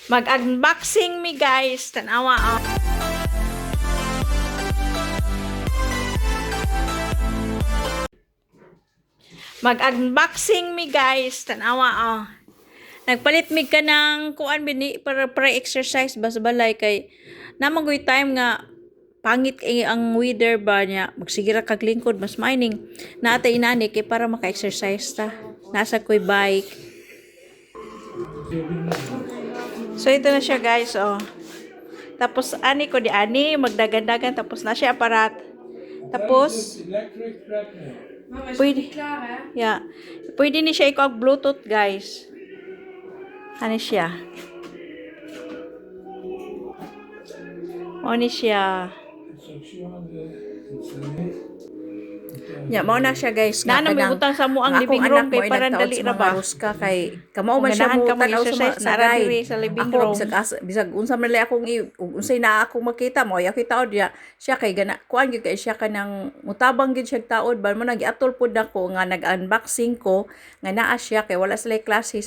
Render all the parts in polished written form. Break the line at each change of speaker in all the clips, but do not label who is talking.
Mag-unboxing mi guys. Tanawa oh. Mag-unboxing mi guys. Tanawa oh. Nagpalit mi ka ng kuan bini para pre-exercise bas balay kay namagoy time nga pangit kay ang weather ba niya magsigira kag lingkod mas mining naatay inani kay para maka-exercise ta. Nasa koy bike. So ito na siya guys oh. Tapos ani ko di ani magdagan-dagan tapos na siya aparat. Tapos pwede, yeah. Pwede ni siya ikaw Bluetooth guys. Ano siya? Ano siya? Ya, mao na siya guys. Nana may butang sa mo ang living room kay para dali ra ba?
Ka kay kamao man siya mo tanaw sa
guide sa living room.
Bisag unsa man lay akong unsay na akong makita mo ya kita diya siya kay gana kuan gyud kay siya kanang mutabang gyud siya taod ba mo nagiatol pud nako nga nag-unboxing ko nga naa siya kay wala sila klase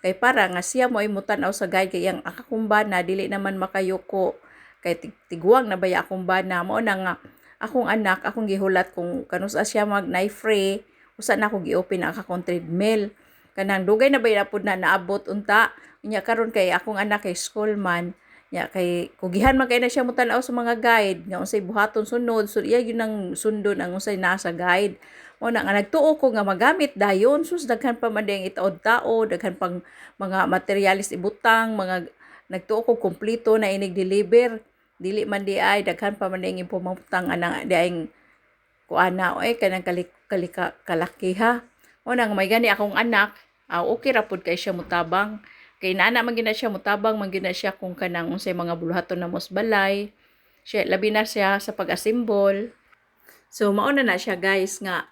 kay para nga siya mo ay mutanaw sa guide kay ang akong bana dili naman makayuko kay tiguang na baya akong bana mo na nga akong anak, akong gihulat kung kanusa siya mag-knife free, usa na ako gi-open ang akong treadmill. Kanang dugay na ba yapod na naabot unta, nya karon kay akong anak kay schoolman, nya kay kugihan man kay na siya mutanaw sa mga guide, nga unsay buhaton sunod, so iya gyud nang sundon ang unsay nasa guide. Mo na nga nagtuo ko nga magamit dayon, sus daghan pa man ding itaod tao, daghan pang mga materialis ibutang, mga nagtuo ko kompleto na inig deliver. Dili man di ay daghan pa man ning pumutang anang diayng kuana oy kanang kalakiha o nang may gani akong anak okay ra pud kay siya mutabang kay naana man gina siya mutabang man gina siya kung kanang unsay mga buluhaton na mosbalay siya labi na siya sa pag-assemble. So mao na siya guys nga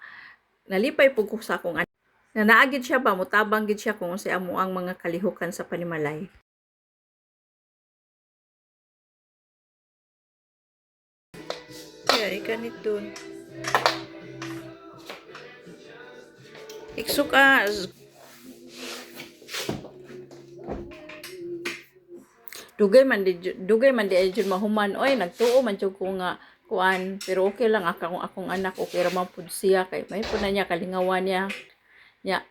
nalipay pud ko sa akong anak na naagid siya ba mutabang gid siya kung unsay amo ang mga kalihukan sa panimalay. Ikan ito. Iksuka. Dugay man di ayun mahuman. Oy, nagtuo man jud ko nga kuan, pero okay lang akong anak okay ra man pud siya kay may pud na niya kalingawan niya. Nya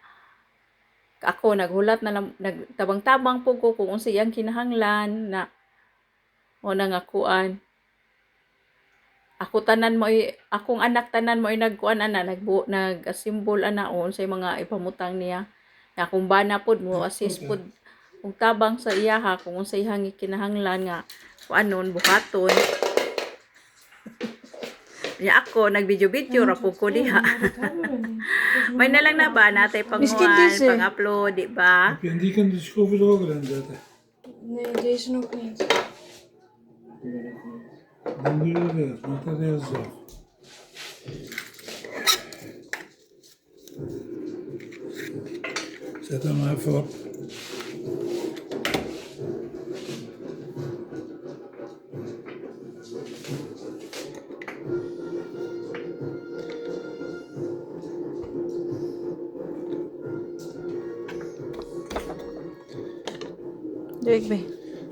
ako naghulat na nagtabang-tabang pud ko kung unsay ang kinahanglan na o na nga kuan. Akong anak tanan mo ay nagkuan ana nag-assemble ana on sa mga ipamutang niya. Akong bana pod mo assist pod kung tabang sa iya ha kung unsay hangi kinahanglan nga kuanon buhaton. Ya ako nag-video ra pud ko diha. May na lang na ba natay pang-upload, di ba?
Heb je die kunt de schroeven er ook in zetten?
Nee, deze nog niet.
Dan doe je dat eerst, maak dat eerst zo. Zet hem maar even op.
Doe ik mee.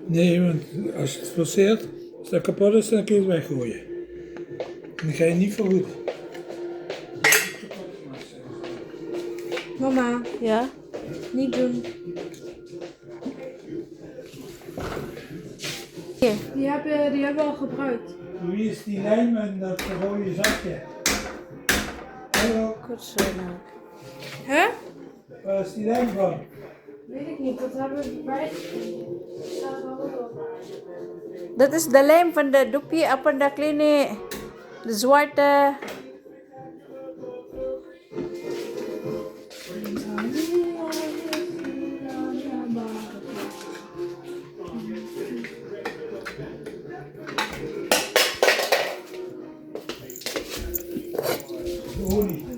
Nee, want als je het forceert, als dat kapot is, dan kun je het weggooien. En dan ga je niet vergoed.
Mama,
Ja?
niet doen.
Hier.
Die hebben we al gebruikt.
Wie is die lijm en dat rode zakje? Hallo,
Goed zo nou.
Hè?
waar is die lijm van?
Weet ik niet, dat hebben we bij. Staat wel op.
Dat is de lijm van de doepje op de kleine, de zwarte.
Olie.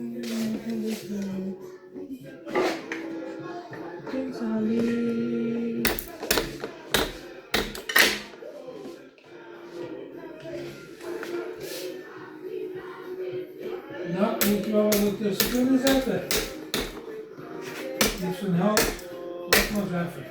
Nou, moet je wel wat ertussen kunnen zetten. Dit is een hout. Wacht maar eens even.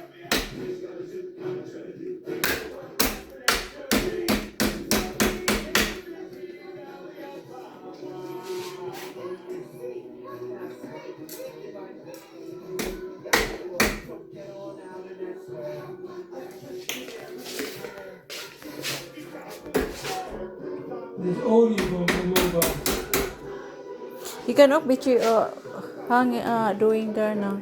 You can ook beetje doing there now.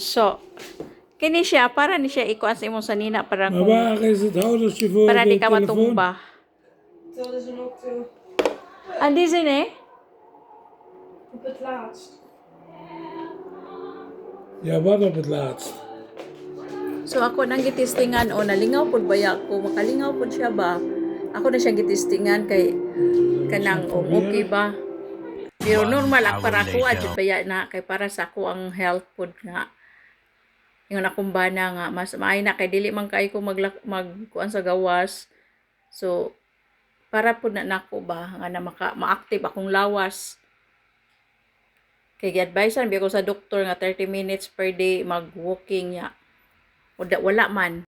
So, kini siya, para ni siya ikuan sa imong sanina, para
Maar
kung,
waar is het houdertje voor
para
de
di ka
telefoon?
matumba.
Dat is een ook zo.
Andi zin eh?
Op het laatst.
Ja, wat op het laatst?
So ako nang gitistingan o nalingaw pud ba ya ko makalingaw pud siya ba? Ako na siya gitistingan kay kanang okay ba? Pero normal ako para ako adjud ba ya na kay para sa ako ang health pud nga. Ingon akong bana nga mas maay na kay dili man kay ko magkuan sa gawas. So para pud na nako ba nga na ma-active akong lawas. Kay gi-advisean bi ko sa doktor nga 30 minutes per day mag-walking ya. Wala man.